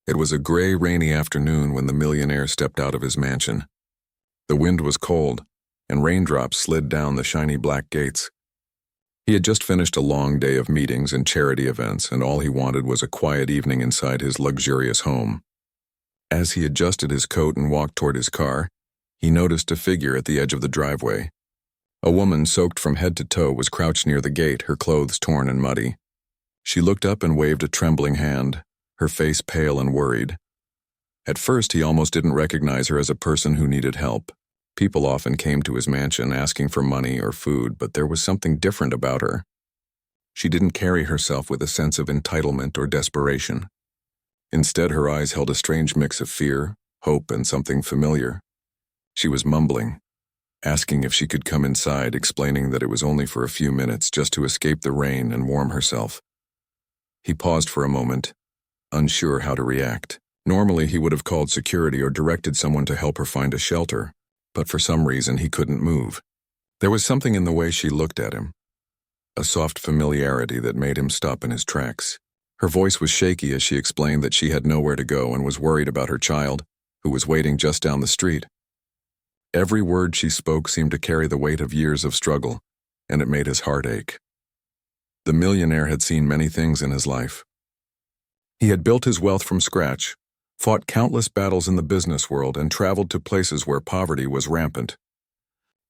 It was a gray, rainy afternoon when the millionaire stepped out of his mansion. The wind was cold, and raindrops slid down the shiny black gates. He had just finished a long day of meetings and charity events, and all he wanted was a quiet evening inside his luxurious home. As he adjusted his coat and walked toward his car, he noticed a figure at the edge of the driveway. A woman soaked from head to toe was crouched near the gate, her clothes torn and muddy. She looked up and waved a trembling hand, her face pale and worried. At first, he almost didn't recognize her as a person who needed help. People often came to his mansion asking for money or food, but there was something different about her. She didn't carry herself with a sense of entitlement or desperation. Instead, her eyes held a strange mix of fear, hope, and something familiar. She was mumbling, asking if she could come inside, explaining that it was only for a few minutes just to escape the rain and warm herself. He paused for a moment, unsure how to react. Normally, he would have called security or directed someone to help her find a shelter, but for some reason he couldn't move. There was something in the way she looked at him, a soft familiarity that made him stop in his tracks. Her voice was shaky as she explained that she had nowhere to go and was worried about her child, who was waiting just down the street. Every word she spoke seemed to carry the weight of years of struggle, and it made his heart ache. The millionaire had seen many things in his life. He had built his wealth from scratch, fought countless battles in the business world, and traveled to places where poverty was rampant.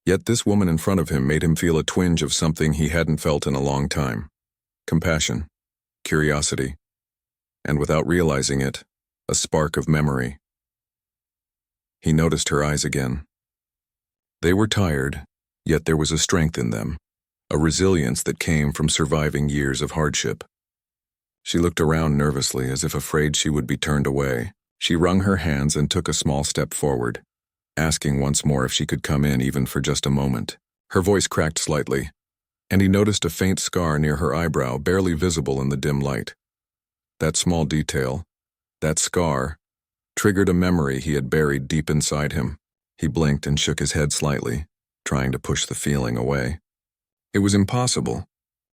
Yet this woman in front of him made him feel a twinge of something he hadn't felt in a long time: compassion, curiosity, and without realizing it, a spark of memory. He noticed her eyes again. They were tired, yet there was a strength in them, a resilience that came from surviving years of hardship. She looked around nervously, as if afraid she would be turned away. She wrung her hands and took a small step forward, asking once more if she could come in even for just a moment. Her voice cracked slightly, and he noticed a faint scar near her eyebrow, barely visible in the dim light. That small detail, that scar, triggered a memory he had buried deep inside him. He blinked and shook his head slightly, trying to push the feeling away. It was impossible.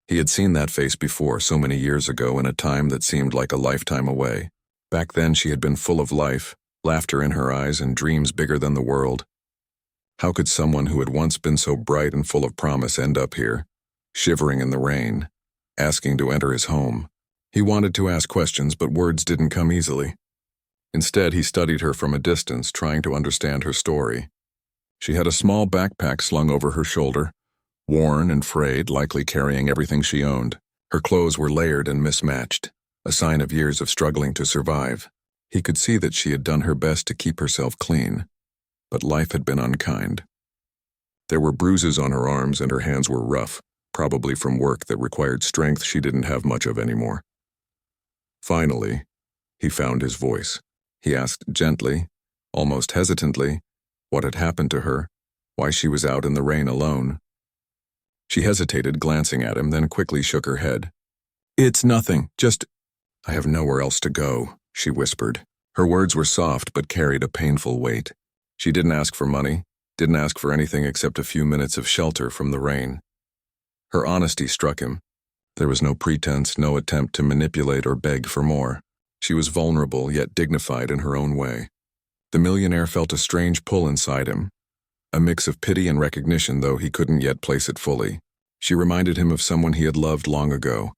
He had seen that face before, so many years ago, in a time that seemed like a lifetime away. Back then she had been full of life, laughter in her eyes, and dreams bigger than the world. How could someone who had once been so bright and full of promise end up here, shivering in the rain, asking to enter his home? He wanted to ask questions, but words didn't come easily. Instead, he studied her from a distance, trying to understand her story. She had a small backpack slung over her shoulder, worn and frayed, likely carrying everything she owned. Her clothes were layered and mismatched, a sign of years of struggling to survive. He could see that she had done her best to keep herself clean, but life had been unkind. There were bruises on her arms, and her hands were rough, probably from work that required strength she didn't have much of anymore. Finally, he found his voice. He asked gently, almost hesitantly, what had happened to her, why she was out in the rain alone. She hesitated, glancing at him, then quickly shook her head. "It's nothing, just, I have nowhere else to go," she whispered. Her words were soft but carried a painful weight. She didn't ask for money, didn't ask for anything except a few minutes of shelter from the rain. Her honesty struck him. There was no pretense, no attempt to manipulate or beg for more. She was vulnerable yet dignified in her own way. The millionaire felt a strange pull inside him, a mix of pity and recognition, though he couldn't yet place it fully. She reminded him of someone he had loved long ago,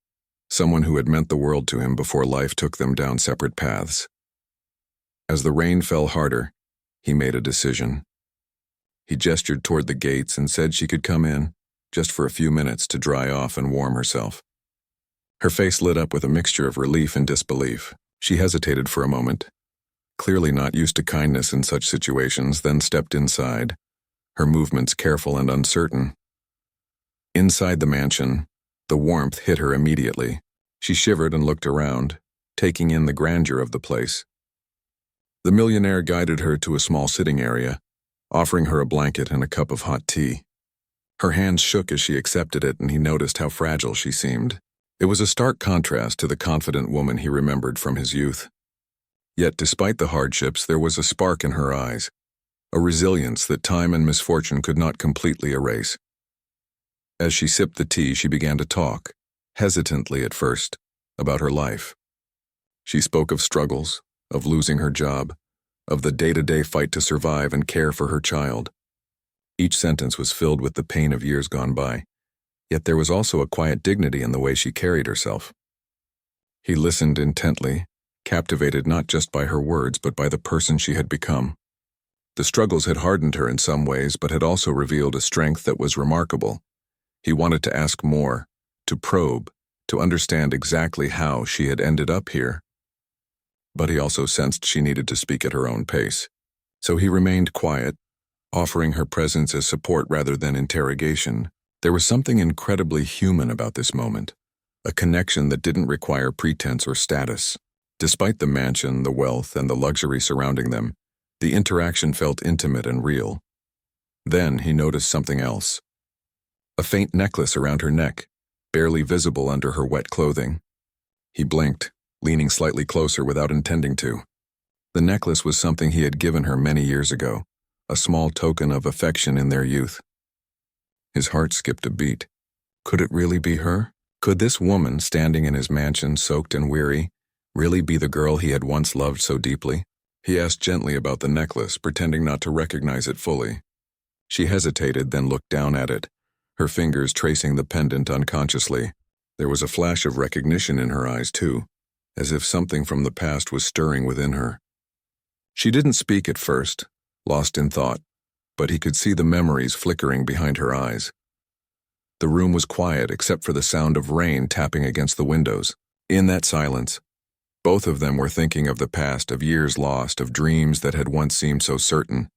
someone who had meant the world to him before life took them down separate paths. As the rain fell harder, he made a decision. He gestured toward the gates and said she could come in, just for a few minutes to dry off and warm herself. Her face lit up with a mixture of relief and disbelief. She hesitated for a moment, clearly not used to kindness in such situations, then stepped inside, her movements careful and uncertain. Inside the mansion, the warmth hit her immediately. She shivered and looked around, taking in the grandeur of the place. The millionaire guided her to a small sitting area, offering her a blanket and a cup of hot tea. Her hands shook as she accepted it, and he noticed how fragile she seemed. It was a stark contrast to the confident woman he remembered from his youth. Yet despite the hardships, there was a spark in her eyes, a resilience that time and misfortune could not completely erase. As she sipped the tea, she began to talk, hesitantly at first, about her life. She spoke of struggles, of losing her job, of the day-to-day fight to survive and care for her child. Each sentence was filled with the pain of years gone by, yet there was also a quiet dignity in the way she carried herself. He listened intently, captivated not just by her words but by the person she had become. The struggles had hardened her in some ways but had also revealed a strength that was remarkable. He wanted to ask more, to probe, to understand exactly how she had ended up here. But he also sensed she needed to speak at her own pace. So he remained quiet, offering her presence as support rather than interrogation. There was something incredibly human about this moment, a connection that didn't require pretense or status. Despite the mansion, the wealth, and the luxury surrounding them, the interaction felt intimate and real. Then he noticed something else. A faint necklace around her neck, barely visible under her wet clothing. He blinked, leaning slightly closer without intending to. The necklace was something he had given her many years ago, a small token of affection in their youth. His heart skipped a beat. Could it really be her? Could this woman, standing in his mansion, soaked and weary, really be the girl he had once loved so deeply? He asked gently about the necklace, pretending not to recognize it fully. She hesitated, then looked down at it, her fingers tracing the pendant unconsciously. There was a flash of recognition in her eyes, too, as if something from the past was stirring within her. She didn't speak at first, lost in thought, but he could see the memories flickering behind her eyes. The room was quiet except for the sound of rain tapping against the windows. In that silence, both of them were thinking of the past, of years lost, of dreams that had once seemed so certain.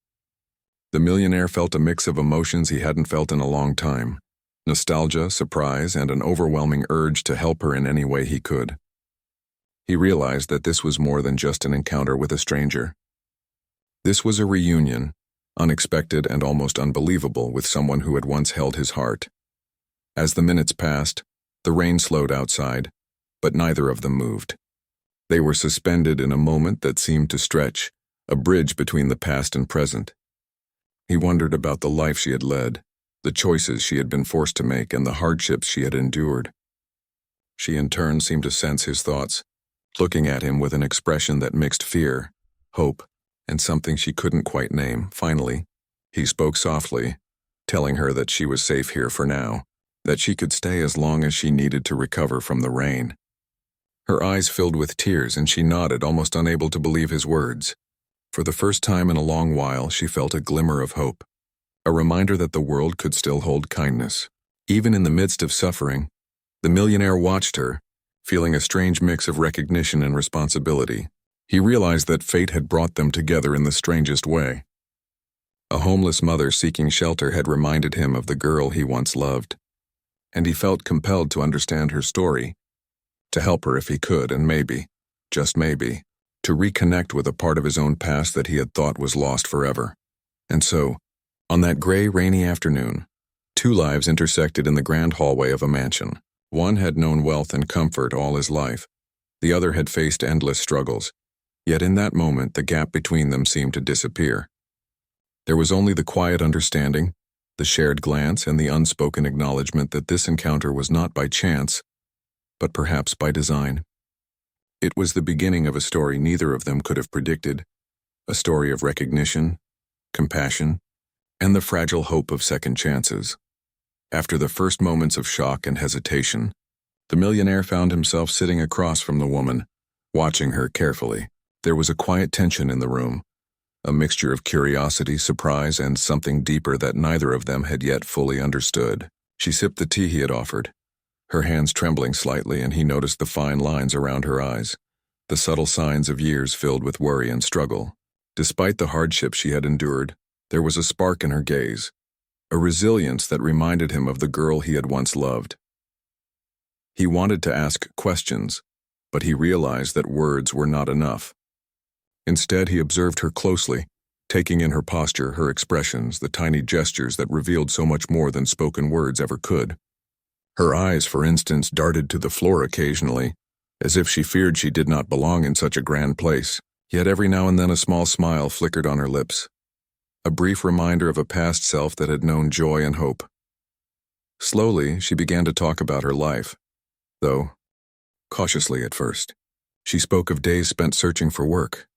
The millionaire felt a mix of emotions he hadn't felt in a long time: nostalgia, surprise, and an overwhelming urge to help her in any way he could. He realized that this was more than just an encounter with a stranger. This was a reunion, unexpected and almost unbelievable, with someone who had once held his heart. As the minutes passed, the rain slowed outside, but neither of them moved. They were suspended in a moment that seemed to stretch, a bridge between the past and present. He wondered about the life she had led, the choices she had been forced to make, and the hardships she had endured. She in turn seemed to sense his thoughts, looking at him with an expression that mixed fear, hope, and something she couldn't quite name. Finally, he spoke softly, telling her that she was safe here for now, that she could stay as long as she needed to recover from the rain. Her eyes filled with tears and she nodded, almost unable to believe his words. For the first time in a long while, she felt a glimmer of hope, a reminder that the world could still hold kindness. Even in the midst of suffering, the millionaire watched her, feeling a strange mix of recognition and responsibility. He realized that fate had brought them together in the strangest way. A homeless mother seeking shelter had reminded him of the girl he once loved, and he felt compelled to understand her story, to help her if he could, and maybe, just maybe, to reconnect with a part of his own past that he had thought was lost forever. And so, on that gray, rainy afternoon, two lives intersected in the grand hallway of a mansion. One had known wealth and comfort all his life. The other had faced endless struggles. Yet in that moment, the gap between them seemed to disappear. There was only the quiet understanding, the shared glance, and the unspoken acknowledgement that this encounter was not by chance, but perhaps by design. It was the beginning of a story neither of them could have predicted, a story of recognition, compassion, and the fragile hope of second chances. After the first moments of shock and hesitation, the millionaire found himself sitting across from the woman, watching her carefully. There was a quiet tension in the room, a mixture of curiosity, surprise, and something deeper that neither of them had yet fully understood. She sipped the tea he had offered, her hands trembling slightly, and he noticed the fine lines around her eyes, the subtle signs of years filled with worry and struggle. Despite the hardship she had endured, there was a spark in her gaze, a resilience that reminded him of the girl he had once loved. He wanted to ask questions, but he realized that words were not enough. Instead, he observed her closely, taking in her posture, her expressions, the tiny gestures that revealed so much more than spoken words ever could. Her eyes, for instance, darted to the floor occasionally, as if she feared she did not belong in such a grand place. Yet every now and then a small smile flickered on her lips, a brief reminder of a past self that had known joy and hope. Slowly, she began to talk about her life, though cautiously at first. She spoke of days spent searching for work,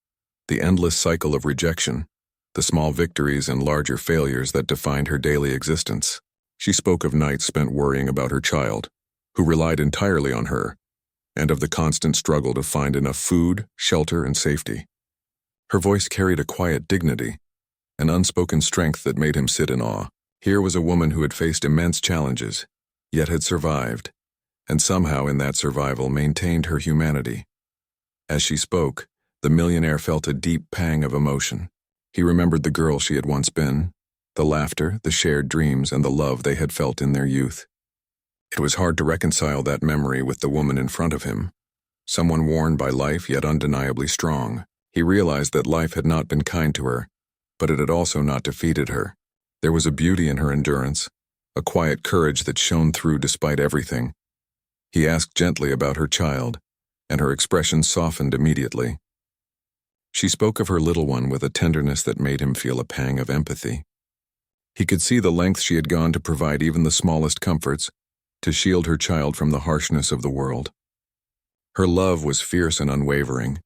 the endless cycle of rejection, the small victories and larger failures that defined her daily existence. She spoke of nights spent worrying about her child, who relied entirely on her, and of the constant struggle to find enough food, shelter, and safety. Her voice carried a quiet dignity, an unspoken strength that made him sit in awe. Here was a woman who had faced immense challenges, yet had survived, and somehow in that survival maintained her humanity. As she spoke, the millionaire felt a deep pang of emotion. He remembered the girl she had once been, the laughter, the shared dreams, and the love they had felt in their youth. It was hard to reconcile that memory with the woman in front of him, someone worn by life yet undeniably strong. He realized that life had not been kind to her, but it had also not defeated her. There was a beauty in her endurance, a quiet courage that shone through despite everything. He asked gently about her child, and her expression softened immediately. She spoke of her little one with a tenderness that made him feel a pang of empathy. He could see the length she had gone to provide even the smallest comforts, to shield her child from the harshness of the world. Her love was fierce and unwavering,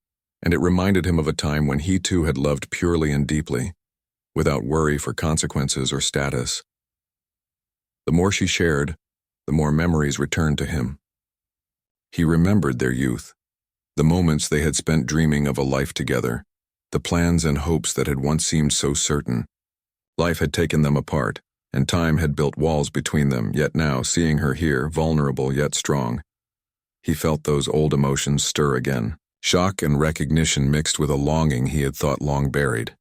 and it reminded him of a time when he too had loved purely and deeply, without worry for consequences or status. The more she shared, the more memories returned to him. He remembered their youth, the moments they had spent dreaming of a life together, the plans and hopes that had once seemed so certain. Life had taken them apart, and time had built walls between them, yet now, seeing her here, vulnerable yet strong, he felt those old emotions stir again. Shock and recognition mixed with a longing he had thought long buried.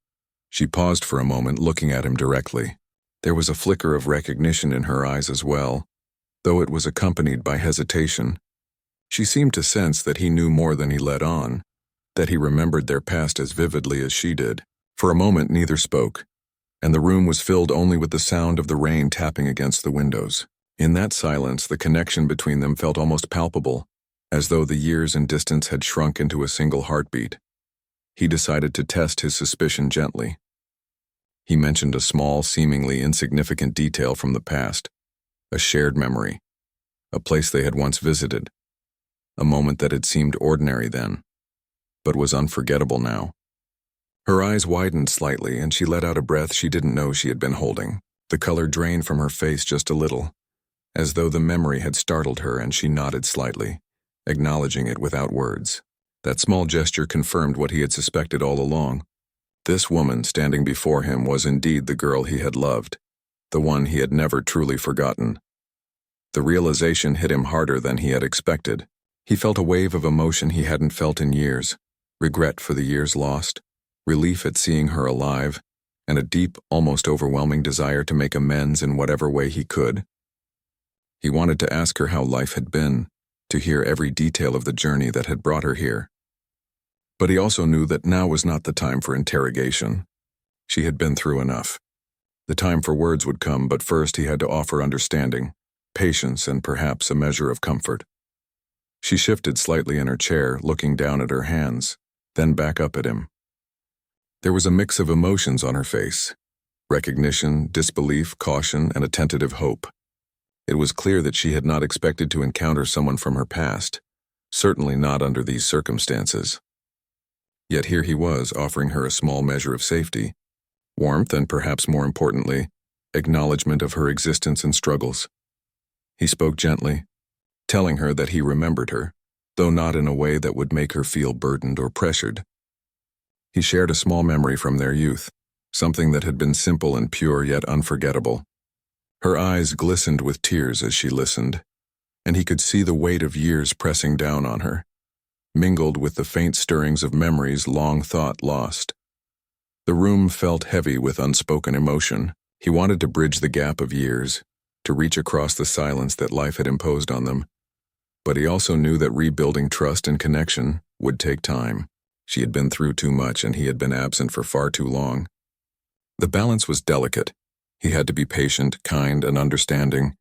She paused for a moment, looking at him directly. There was a flicker of recognition in her eyes as well, though it was accompanied by hesitation. She seemed to sense that he knew more than he let on, that he remembered their past as vividly as she did. For a moment neither spoke, and the room was filled only with the sound of the rain tapping against the windows. In that silence, the connection between them felt almost palpable, as though the years and distance had shrunk into a single heartbeat. He decided to test his suspicion gently. He mentioned a small, seemingly insignificant detail from the past, a shared memory, a place they had once visited, a moment that had seemed ordinary then, but was unforgettable now. Her eyes widened slightly, and she let out a breath she didn't know she had been holding. The color drained from her face just a little, as though the memory had startled her, and she nodded slightly, acknowledging it without words. That small gesture confirmed what he had suspected all along. This woman standing before him was indeed the girl he had loved, the one he had never truly forgotten. The realization hit him harder than he had expected. He felt a wave of emotion he hadn't felt in years, regret for the years lost, relief at seeing her alive, and a deep, almost overwhelming desire to make amends in whatever way he could. He wanted to ask her how life had been, to hear every detail of the journey that had brought her here. But he also knew that now was not the time for interrogation. She had been through enough. The time for words would come, but first he had to offer understanding, patience, and perhaps a measure of comfort. She shifted slightly in her chair, looking down at her hands, then back up at him. There was a mix of emotions on her face: recognition, disbelief, caution, and a tentative hope. It was clear that she had not expected to encounter someone from her past, certainly not under these circumstances. Yet here he was, offering her a small measure of safety, warmth, and perhaps more importantly, acknowledgement of her existence and struggles. He spoke gently, telling her that he remembered her, though not in a way that would make her feel burdened or pressured. He shared a small memory from their youth, something that had been simple and pure yet unforgettable. Her eyes glistened with tears as she listened, and he could see the weight of years pressing down on her, mingled with the faint stirrings of memories long thought lost. The room felt heavy with unspoken emotion. He wanted to bridge the gap of years, to reach across the silence that life had imposed on them. But he also knew that rebuilding trust and connection would take time. She had been through too much, and he had been absent for far too long. The balance was delicate. He had to be patient, kind, and understanding,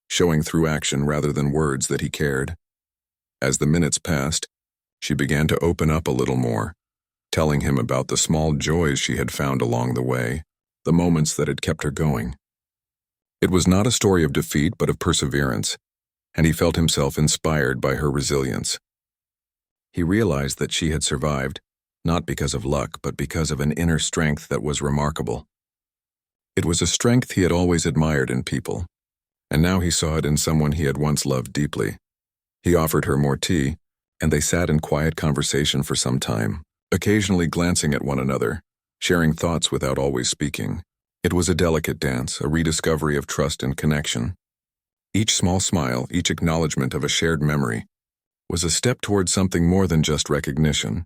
showing through action rather than words that he cared. As the minutes passed, she began to open up a little more, telling him about the small joys she had found along the way, the moments that had kept her going. It was not a story of defeat but of perseverance, and he felt himself inspired by her resilience. He realized that she had survived, not because of luck, but because of an inner strength that was remarkable. It was a strength he had always admired in people, and now he saw it in someone he had once loved deeply. He offered her more tea, and they sat in quiet conversation for some time, occasionally glancing at one another, sharing thoughts without always speaking. It was a delicate dance, a rediscovery of trust and connection. Each small smile, each acknowledgement of a shared memory, was a step toward something more than just recognition.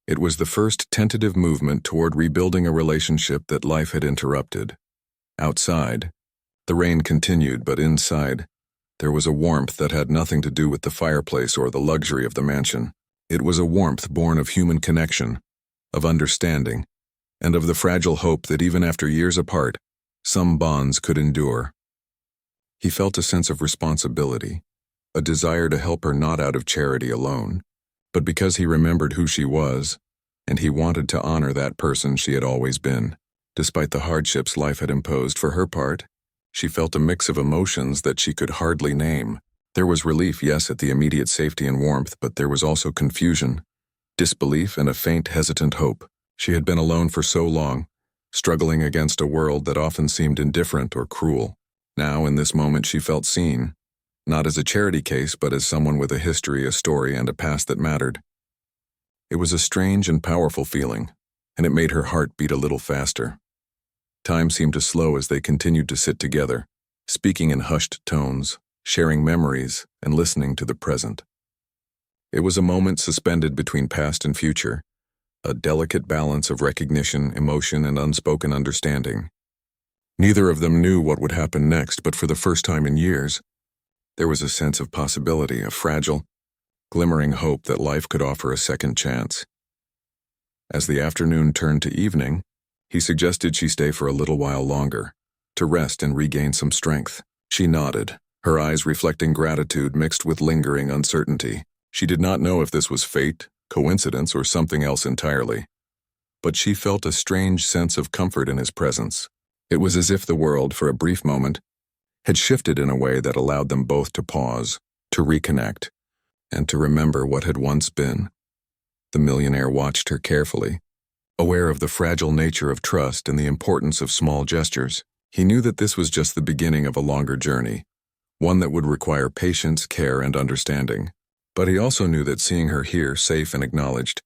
It was the first tentative movement toward rebuilding a relationship that life had interrupted. Outside, the rain continued, but inside, there was a warmth that had nothing to do with the fireplace or the luxury of the mansion. It was a warmth born of human connection, of understanding, and of the fragile hope that even after years apart, some bonds could endure. He felt a sense of responsibility, a desire to help her not out of charity alone, but because he remembered who she was, and he wanted to honor that person she had always been. Despite the hardships life had imposed for her part, she felt a mix of emotions that she could hardly name. There was relief, yes, at the immediate safety and warmth, but there was also confusion, disbelief, and a faint, hesitant hope. She had been alone for so long, struggling against a world that often seemed indifferent or cruel. Now, in this moment, she felt seen, not as a charity case, but as someone with a history, a story, and a past that mattered. It was a strange and powerful feeling, and it made her heart beat a little faster. Time seemed to slow as they continued to sit together, speaking in hushed tones, sharing memories, and listening to the present. It was a moment suspended between past and future, a delicate balance of recognition, emotion, and unspoken understanding. Neither of them knew what would happen next, but for the first time in years, there was a sense of possibility, a fragile, glimmering hope that life could offer a second chance. As the afternoon turned to evening, he suggested she stay for a little while longer, to rest and regain some strength. She nodded, her eyes reflecting gratitude mixed with lingering uncertainty. She did not know if this was fate, coincidence, or something else entirely, but she felt a strange sense of comfort in his presence. It was as if the world, for a brief moment, had shifted in a way that allowed them both to pause, to reconnect, and to remember what had once been. The millionaire watched her carefully, aware of the fragile nature of trust and the importance of small gestures. He knew that this was just the beginning of a longer journey, one that would require patience, care, and understanding. But he also knew that seeing her here, safe and acknowledged,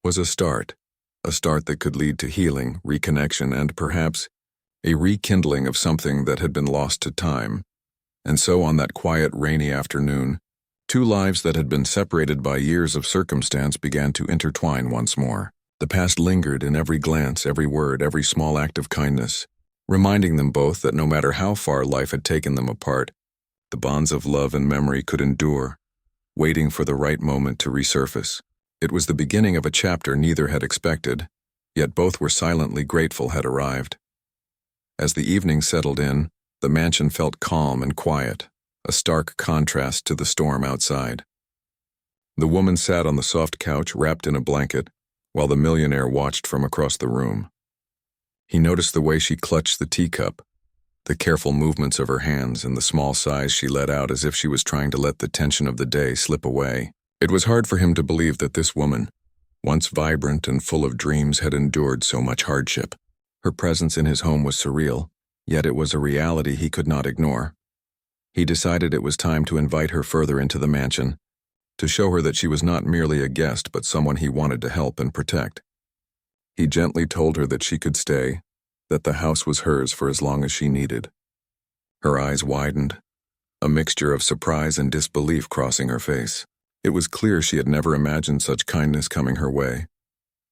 was a start that could lead to healing, reconnection, and perhaps a rekindling of something that had been lost to time. And so on that quiet, rainy afternoon, two lives that had been separated by years of circumstance began to intertwine once more. The past lingered in every glance, every word, every small act of kindness, reminding them both that no matter how far life had taken them apart, the bonds of love and memory could endure, waiting for the right moment to resurface. It was the beginning of a chapter neither had expected, yet both were silently grateful had arrived. As the evening settled in, the mansion felt calm and quiet, a stark contrast to the storm outside. The woman sat on the soft couch wrapped in a blanket, while the millionaire watched from across the room. He noticed the way she clutched the teacup, the careful movements of her hands, and the small sighs she let out as if she was trying to let the tension of the day slip away. It was hard for him to believe that this woman, once vibrant and full of dreams, had endured so much hardship. Her presence in his home was surreal, yet it was a reality he could not ignore. He decided it was time to invite her further into the mansion, to show her that she was not merely a guest but someone he wanted to help and protect. He gently told her that she could stay, that the house was hers for as long as she needed. Her eyes widened, a mixture of surprise and disbelief crossing her face. It was clear she had never imagined such kindness coming her way,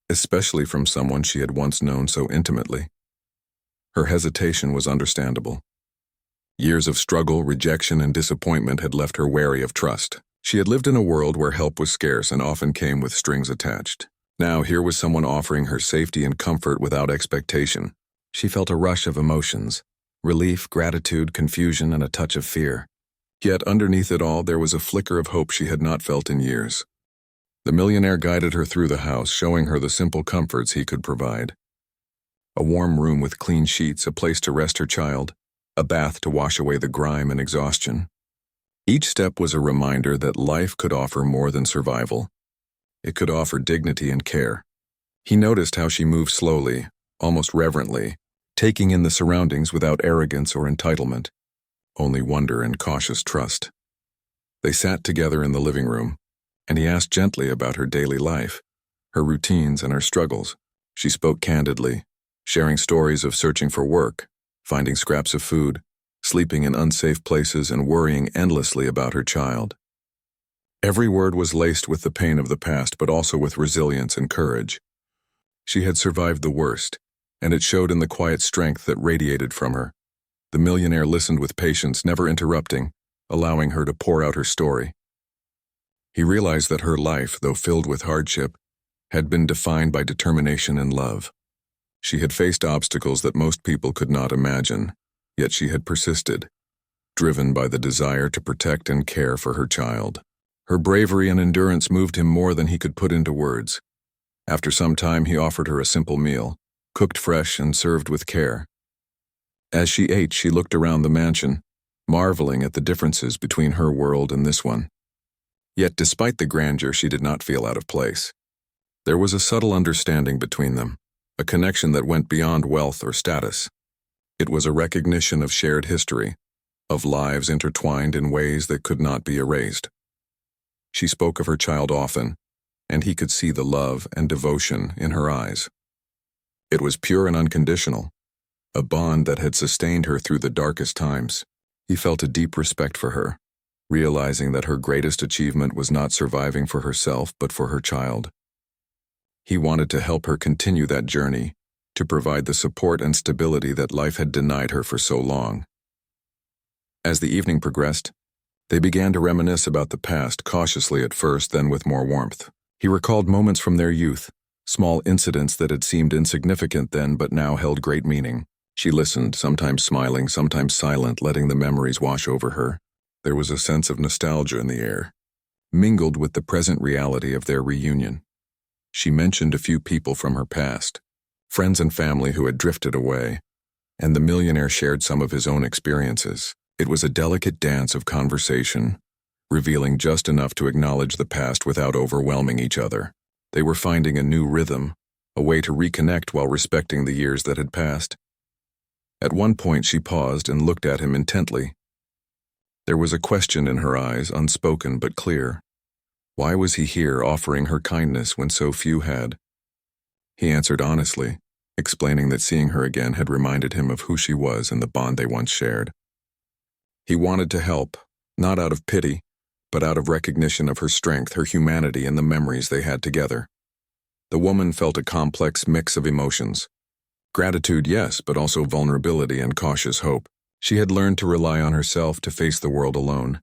especially from someone she had once known so intimately. Her hesitation was understandable. Years of struggle, rejection, and disappointment had left her wary of trust. She had lived in a world where help was scarce and often came with strings attached. Now here was someone offering her safety and comfort without expectation. She felt a rush of emotions, relief, gratitude, confusion, and a touch of fear. Yet underneath it all there was a flicker of hope she had not felt in years. The millionaire guided her through the house, showing her the simple comforts he could provide. A warm room with clean sheets, a place to rest her child, a bath to wash away the grime and exhaustion. Each step was a reminder that life could offer more than survival. it could offer dignity and care. He noticed how she moved slowly, almost reverently, taking in the surroundings without arrogance or entitlement, only wonder and cautious trust. They sat together in the living room, and he asked gently about her daily life, her routines and her struggles. She spoke candidly, sharing stories of searching for work, finding scraps of food, sleeping in unsafe places, and worrying endlessly about her child. Every word was laced with the pain of the past, but also with resilience and courage. She had survived the worst, and it showed in the quiet strength that radiated from her. The millionaire listened with patience, never interrupting, allowing her to pour out her story. He realized that her life, though filled with hardship, had been defined by determination and love. She had faced obstacles that most people could not imagine, yet she had persisted, driven by the desire to protect and care for her child. Her bravery and endurance moved him more than he could put into words. After some time, he offered her a simple meal, cooked fresh and served with care. As she ate, she looked around the mansion, marveling at the differences between her world and this one. Yet despite the grandeur, she did not feel out of place. There was a subtle understanding between them, a connection that went beyond wealth or status. It was a recognition of shared history, of lives intertwined in ways that could not be erased. She spoke of her child often, and he could see the love and devotion in her eyes. It was pure and unconditional, a bond that had sustained her through the darkest times. He felt a deep respect for her, realizing that her greatest achievement was not surviving for herself but for her child. He wanted to help her continue that journey, to provide the support and stability that life had denied her for so long. As the evening progressed, they began to reminisce about the past, cautiously at first, then with more warmth. He recalled moments from their youth, small incidents that had seemed insignificant then but now held great meaning. She listened, sometimes smiling, sometimes silent, letting the memories wash over her. There was a sense of nostalgia in the air, mingled with the present reality of their reunion. She mentioned a few people from her past, friends and family who had drifted away, and the millionaire shared some of his own experiences. It was a delicate dance of conversation, revealing just enough to acknowledge the past without overwhelming each other. They were finding a new rhythm, a way to reconnect while respecting the years that had passed. At one point she paused and looked at him intently. There was a question in her eyes, unspoken but clear. Why was he here offering her kindness when so few had? He answered honestly, explaining that seeing her again had reminded him of who she was and the bond they once shared. He wanted to help, not out of pity, but out of recognition of her strength, her humanity, and the memories they had together. The woman felt a complex mix of emotions. Gratitude, yes, but also vulnerability and cautious hope. She had learned to rely on herself to face the world alone,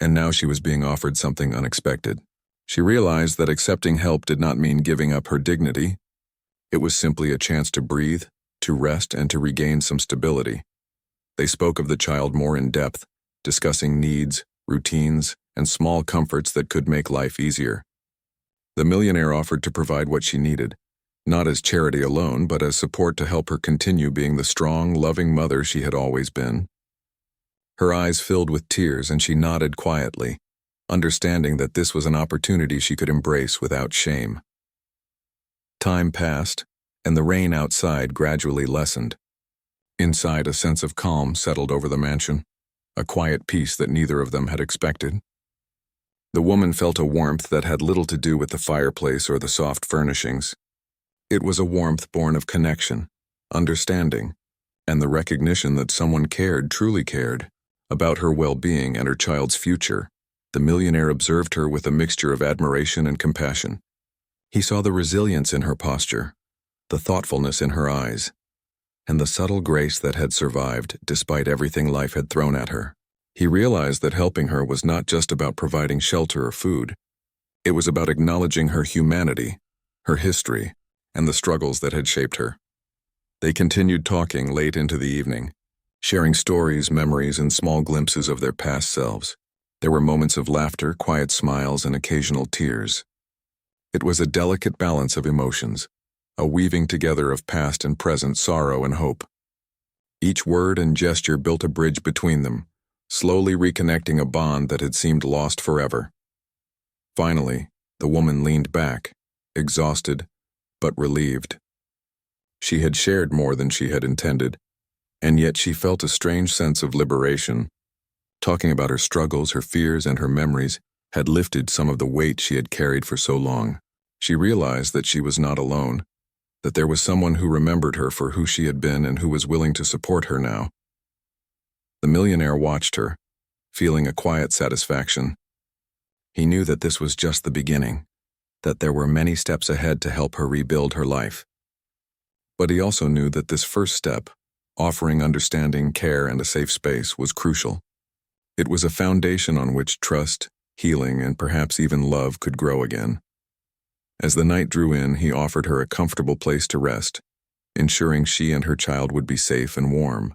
and now she was being offered something unexpected. She realized that accepting help did not mean giving up her dignity. It was simply a chance to breathe, to rest, and to regain some stability. They spoke of the child more in depth, discussing needs, routines, and small comforts that could make life easier. The millionaire offered to provide what she needed, not as charity alone, but as support to help her continue being the strong, loving mother she had always been. Her eyes filled with tears, and she nodded quietly, understanding that this was an opportunity she could embrace without shame. Time passed, and the rain outside gradually lessened. Inside, a sense of calm settled over the mansion, a quiet peace that neither of them had expected. The woman felt a warmth that had little to do with the fireplace or the soft furnishings. It was a warmth born of connection, understanding, and the recognition that someone cared, truly cared, about her well-being and her child's future. The millionaire observed her with a mixture of admiration and compassion. He saw the resilience in her posture, the thoughtfulness in her eyes, and the subtle grace that had survived despite everything life had thrown at her. He realized that helping her was not just about providing shelter or food. It was about acknowledging her humanity, her history, and the struggles that had shaped her. They continued talking late into the evening, sharing stories, memories, and small glimpses of their past selves. There were moments of laughter, quiet smiles, and occasional tears. It was a delicate balance of emotions, a weaving together of past and present sorrow and hope. Each word and gesture built a bridge between them, slowly reconnecting a bond that had seemed lost forever. Finally, The woman leaned back, exhausted, but relieved. She had shared more than she had intended, and yet she felt a strange sense of liberation. Talking about her struggles, her fears, and her memories had lifted some of the weight she had carried for so long. She realized that she was not alone, that there was someone who remembered her for who she had been and who was willing to support her now. The millionaire watched her, feeling a quiet satisfaction. He knew that this was just the beginning, that there were many steps ahead to help her rebuild her life. But he also knew that this first step, offering understanding, care, and a safe space, was crucial. It was a foundation on which trust, healing, and perhaps even love could grow again. As the night drew in, he offered her a comfortable place to rest, ensuring she and her child would be safe and warm.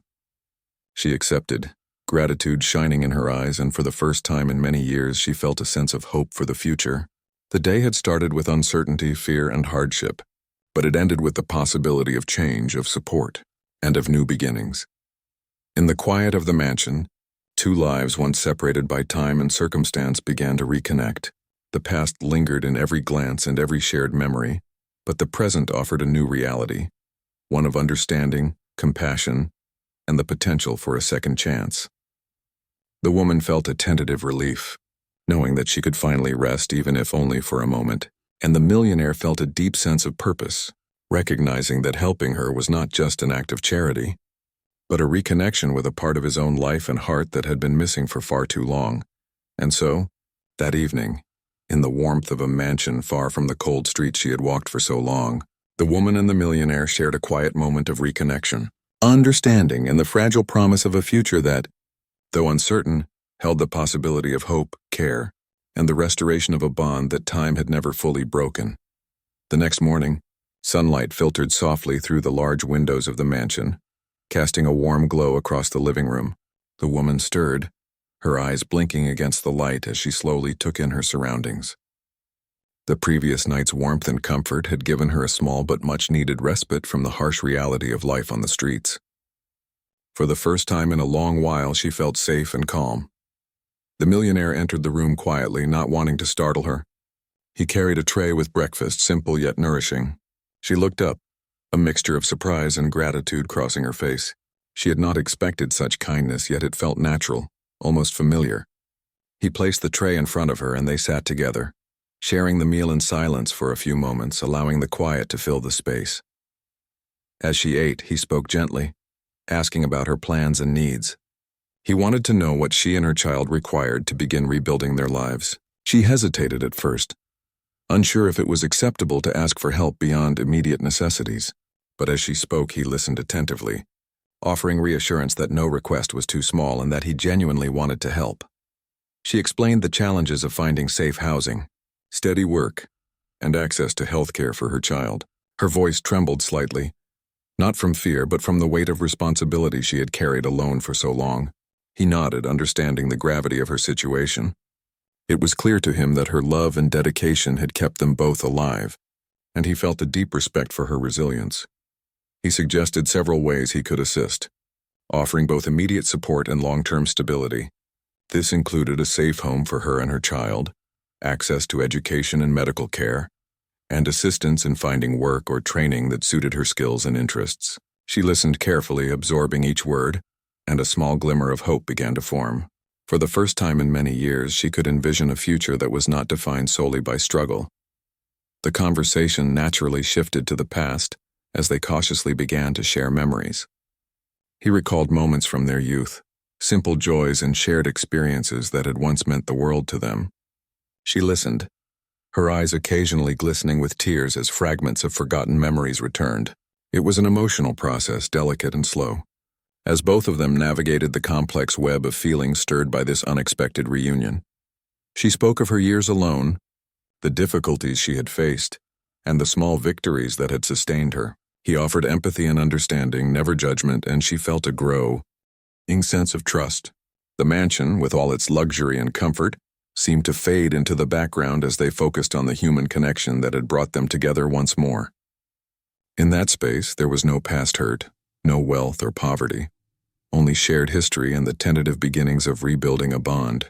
She accepted, gratitude shining in her eyes, and for the first time in many years she felt a sense of hope for the future. The day had started with uncertainty, fear, and hardship, but it ended with the possibility of change, of support, and of new beginnings. In the quiet of the mansion, two lives once separated by time and circumstance began to reconnect. The past lingered in every glance and every shared memory, but the present offered a new reality, one of understanding, compassion, and the potential for a second chance. The woman felt a tentative relief, knowing that she could finally rest even if only for a moment, and the millionaire felt a deep sense of purpose, recognizing that helping her was not just an act of charity, but a reconnection with a part of his own life and heart that had been missing for far too long. And so, that evening, in the warmth of a mansion far from the cold streets she had walked for so long, the woman and the millionaire shared a quiet moment of reconnection, understanding and the fragile promise of a future that, though uncertain, held the possibility of hope, care, and the restoration of a bond that time had never fully broken. The next morning, sunlight filtered softly through the large windows of the mansion, casting a warm glow across the living room. The woman stirred, her eyes blinking against the light as she slowly took in her surroundings. The previous night's warmth and comfort had given her a small but much-needed respite from the harsh reality of life on the streets. For the first time in a long while, she felt safe and calm. The millionaire entered the room quietly, not wanting to startle her. He carried a tray with breakfast, simple yet nourishing. She looked up, a mixture of surprise and gratitude crossing her face. She had not expected such kindness, yet it felt natural, almost familiar. He placed the tray in front of her and they sat together, sharing the meal in silence for a few moments, allowing the quiet to fill the space. As she ate, he spoke gently, asking about her plans and needs. He wanted to know what she and her child required to begin rebuilding their lives. She hesitated at first, unsure if it was acceptable to ask for help beyond immediate necessities. But as she spoke, he listened attentively, offering reassurance that no request was too small and that he genuinely wanted to help. She explained the challenges of finding safe housing, steady work, and access to health care for her child. Her voice trembled slightly, not from fear but from the weight of responsibility she had carried alone for so long. He nodded, understanding the gravity of her situation. It was clear to him that her love and dedication had kept them both alive, and he felt a deep respect for her resilience. He suggested several ways he could assist, offering both immediate support and long-term stability. This included a safe home for her and her child, access to education and medical care, and assistance in finding work or training that suited her skills and interests. She listened carefully, absorbing each word, and a small glimmer of hope began to form. For the first time in many years, she could envision a future that was not defined solely by struggle. The conversation naturally shifted to the past as they cautiously began to share memories. He recalled moments from their youth, simple joys and shared experiences that had once meant the world to them. She listened, her eyes occasionally glistening with tears as fragments of forgotten memories returned. It was an emotional process, delicate and slow, as both of them navigated the complex web of feelings stirred by this unexpected reunion. She spoke of her years alone, the difficulties she had faced, and the small victories that had sustained her. He offered empathy and understanding, never judgment, and she felt a growing sense of trust. The mansion, with all its luxury and comfort, seemed to fade into the background as they focused on the human connection that had brought them together once more. In that space, there was no past hurt, no wealth or poverty, only shared history and the tentative beginnings of rebuilding a bond.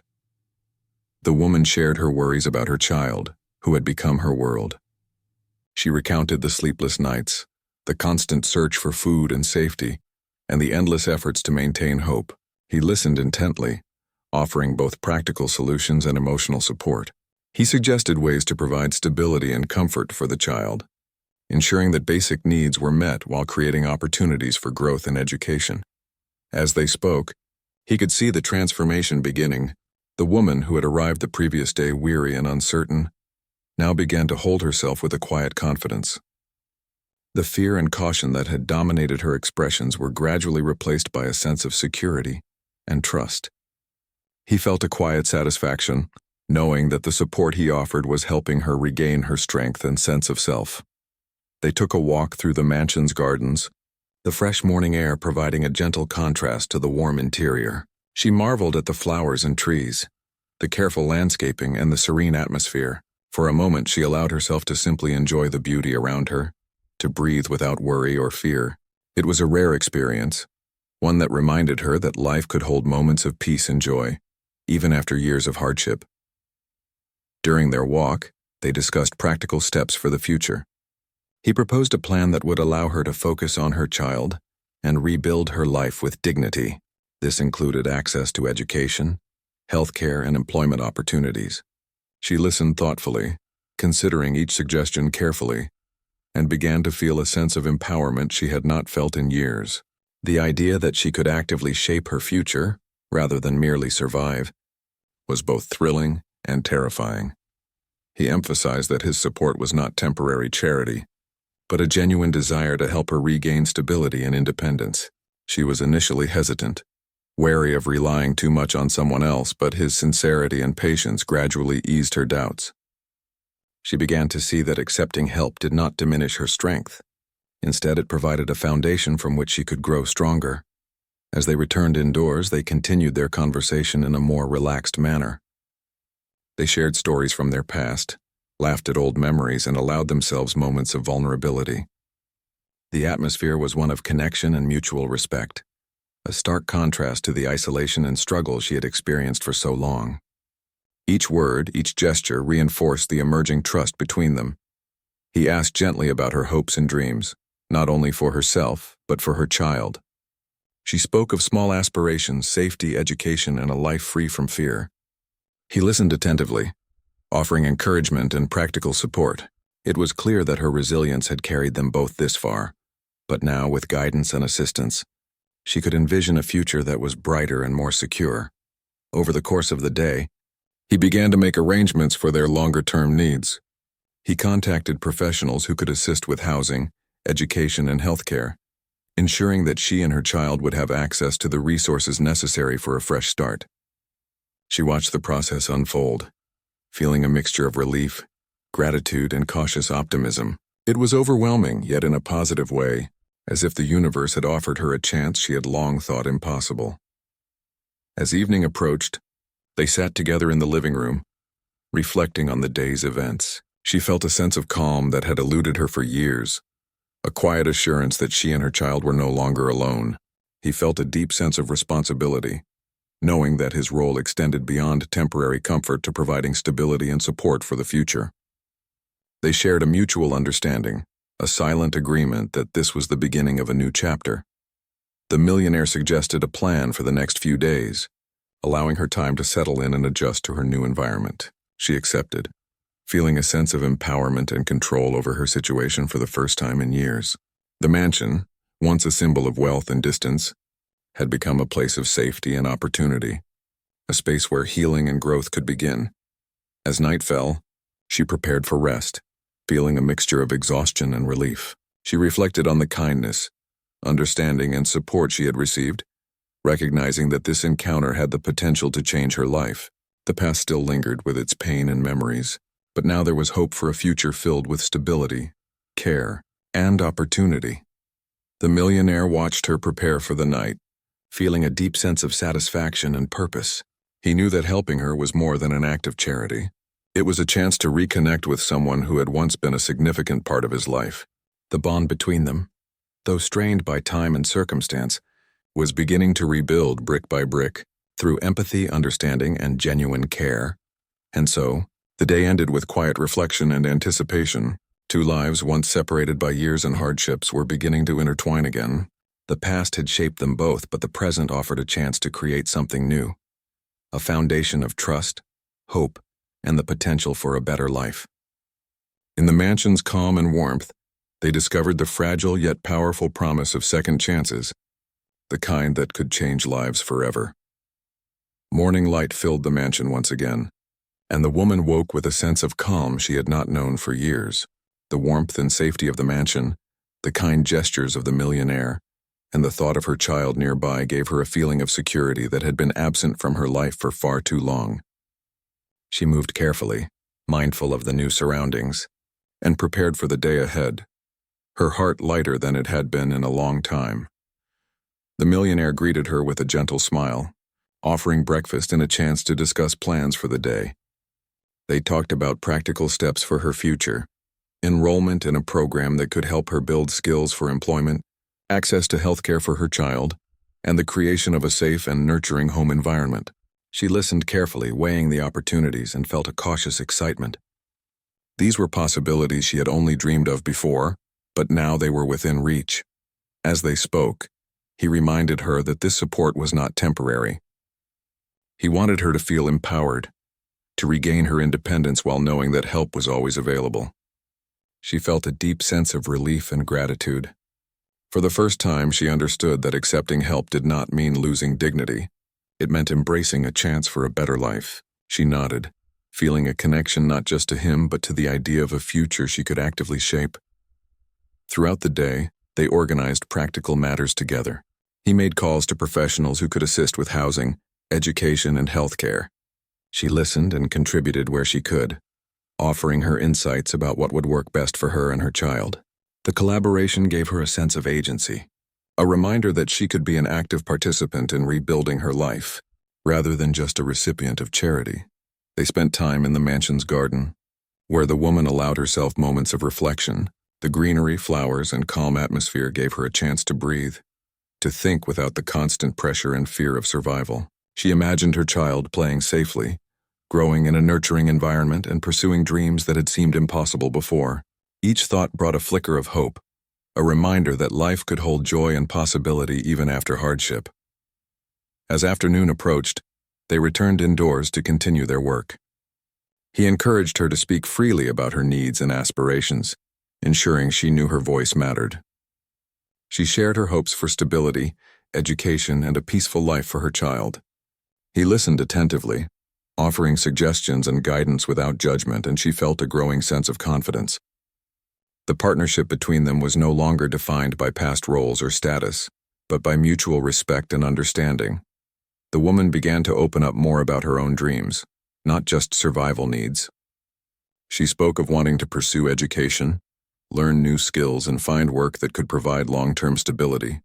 The woman shared her worries about her child, who had become her world. She recounted the sleepless nights, the constant search for food and safety, and the endless efforts to maintain hope. He listened intently, offering both practical solutions and emotional support. He suggested ways to provide stability and comfort for the child, ensuring that basic needs were met while creating opportunities for growth and education. As they spoke, he could see the transformation beginning. The woman who had arrived the previous day weary and uncertain now began to hold herself with a quiet confidence. The fear and caution that had dominated her expressions were gradually replaced by a sense of security and trust. He felt a quiet satisfaction, knowing that the support he offered was helping her regain her strength and sense of self. They took a walk through the mansion's gardens, the fresh morning air providing a gentle contrast to the warm interior. She marveled at the flowers and trees, the careful landscaping and the serene atmosphere. For a moment she allowed herself to simply enjoy the beauty around her, to breathe without worry or fear. It was a rare experience, one that reminded her that life could hold moments of peace and joy, even after years of hardship. During their walk, they discussed practical steps for the future. He proposed a plan that would allow her to focus on her child and rebuild her life with dignity. This included access to education, healthcare, and employment opportunities. She listened thoughtfully, considering each suggestion carefully, and began to feel a sense of empowerment she had not felt in years. The idea that she could actively shape her future, rather than merely survive, was both thrilling and terrifying. He emphasized that his support was not temporary charity, but a genuine desire to help her regain stability and independence. She was initially hesitant, wary of relying too much on someone else, but his sincerity and patience gradually eased her doubts. She began to see that accepting help did not diminish her strength. Instead, it provided a foundation from which she could grow stronger. As they returned indoors, they continued their conversation in a more relaxed manner. They shared stories from their past, laughed at old memories, and allowed themselves moments of vulnerability. The atmosphere was one of connection and mutual respect, a stark contrast to the isolation and struggle she had experienced for so long. Each word, each gesture reinforced the emerging trust between them. He asked gently about her hopes and dreams, not only for herself, but for her child. She spoke of small aspirations, safety, education, and a life free from fear. He listened attentively, offering encouragement and practical support. It was clear that her resilience had carried them both this far, but now, with guidance and assistance, she could envision a future that was brighter and more secure. Over the course of the day, he began to make arrangements for their longer-term needs. He contacted professionals who could assist with housing, education, and healthcare, ensuring that she and her child would have access to the resources necessary for a fresh start. She watched the process unfold, feeling a mixture of relief, gratitude, and cautious optimism. It was overwhelming, yet in a positive way, as if the universe had offered her a chance she had long thought impossible. As evening approached, they sat together in the living room, reflecting on the day's events. She felt a sense of calm that had eluded her for years, a quiet assurance that she and her child were no longer alone. He felt a deep sense of responsibility, knowing that his role extended beyond temporary comfort to providing stability and support for the future. They shared a mutual understanding, a silent agreement that this was the beginning of a new chapter. The millionaire suggested a plan for the next few days, allowing her time to settle in and adjust to her new environment. She accepted, feeling a sense of empowerment and control over her situation for the first time in years. The mansion, once a symbol of wealth and distance, had become a place of safety and opportunity, a space where healing and growth could begin. As night fell, she prepared for rest, feeling a mixture of exhaustion and relief. She reflected on the kindness, understanding, and support she had received, recognizing that this encounter had the potential to change her life. The past still lingered with its pain and memories, but now there was hope for a future filled with stability, care, and opportunity. The millionaire watched her prepare for the night, feeling a deep sense of satisfaction and purpose. He knew that helping her was more than an act of charity. It was a chance to reconnect with someone who had once been a significant part of his life. The bond between them, though strained by time and circumstance, was beginning to rebuild brick by brick through empathy, understanding, and genuine care. And so, The day ended with quiet reflection and anticipation. Two lives, once separated by years and hardships, were beginning to intertwine again. The past had shaped them both, but the present offered a chance to create something new. A foundation of trust, hope, and the potential for a better life. In the mansion's calm and warmth, they discovered the fragile yet powerful promise of second chances, the kind that could change lives forever. Morning light filled the mansion once again, and the woman woke with a sense of calm she had not known for years. The warmth and safety of the mansion, the kind gestures of the millionaire, and the thought of her child nearby gave her a feeling of security that had been absent from her life for far too long. She moved carefully, mindful of the new surroundings, and prepared for the day ahead, her heart lighter than it had been in a long time. The millionaire greeted her with a gentle smile, offering breakfast and a chance to discuss plans for the day. They talked about practical steps for her future, enrollment in a program that could help her build skills for employment, access to healthcare for her child, and the creation of a safe and nurturing home environment. She listened carefully, weighing the opportunities, and felt a cautious excitement. These were possibilities she had only dreamed of before, but now they were within reach. As they spoke, he reminded her that this support was not temporary. He wanted her to feel empowered, to regain her independence while knowing that help was always available. She felt a deep sense of relief and gratitude. For the first time, she understood that accepting help did not mean losing dignity. It meant embracing a chance for a better life. She nodded, feeling a connection not just to him but to the idea of a future she could actively shape. Throughout the day, they organized practical matters together. He made calls to professionals who could assist with housing, education, and healthcare. She listened and contributed where she could, offering her insights about what would work best for her and her child. The collaboration gave her a sense of agency, a reminder that she could be an active participant in rebuilding her life, rather than just a recipient of charity. They spent time in the mansion's garden, where the woman allowed herself moments of reflection. The greenery, flowers, and calm atmosphere gave her a chance to breathe, to think without the constant pressure and fear of survival. She imagined her child playing safely, growing in a nurturing environment and pursuing dreams that had seemed impossible before. Each thought brought a flicker of hope, a reminder that life could hold joy and possibility even after hardship. As afternoon approached, they returned indoors to continue their work. He encouraged her to speak freely about her needs and aspirations, ensuring she knew her voice mattered. She shared her hopes for stability, education, and a peaceful life for her child. He listened attentively, offering suggestions and guidance without judgment, and she felt a growing sense of confidence. The partnership between them was no longer defined by past roles or status, but by mutual respect and understanding. The woman began to open up more about her own dreams, not just survival needs. She spoke of wanting to pursue education, learn new skills, and find work that could provide long-term stability.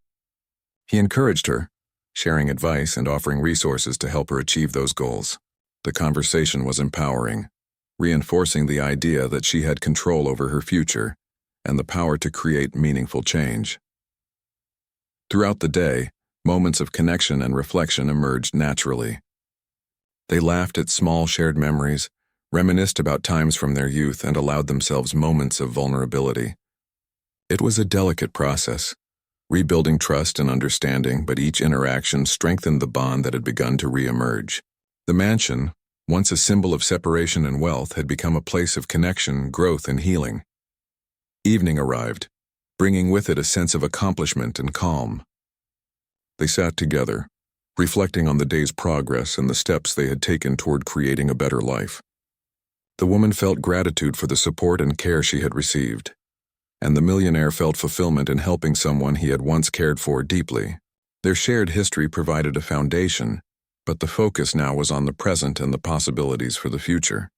He encouraged her, sharing advice and offering resources to help her achieve those goals. The conversation was empowering, reinforcing the idea that she had control over her future and the power to create meaningful change. Throughout the day, moments of connection and reflection emerged naturally. They laughed at small shared memories, reminisced about times from their youth, and allowed themselves moments of vulnerability. It was a delicate process, rebuilding trust and understanding, but each interaction strengthened the bond that had begun to re-emerge. The mansion, once a symbol of separation and wealth, had become a place of connection, growth, and healing. Evening arrived, bringing with it a sense of accomplishment and calm. They sat together, reflecting on the day's progress and the steps they had taken toward creating a better life. The woman felt gratitude for the support and care she had received, and the millionaire felt fulfillment in helping someone he had once cared for deeply. Their shared history provided a foundation, but the focus now was on the present and the possibilities for the future.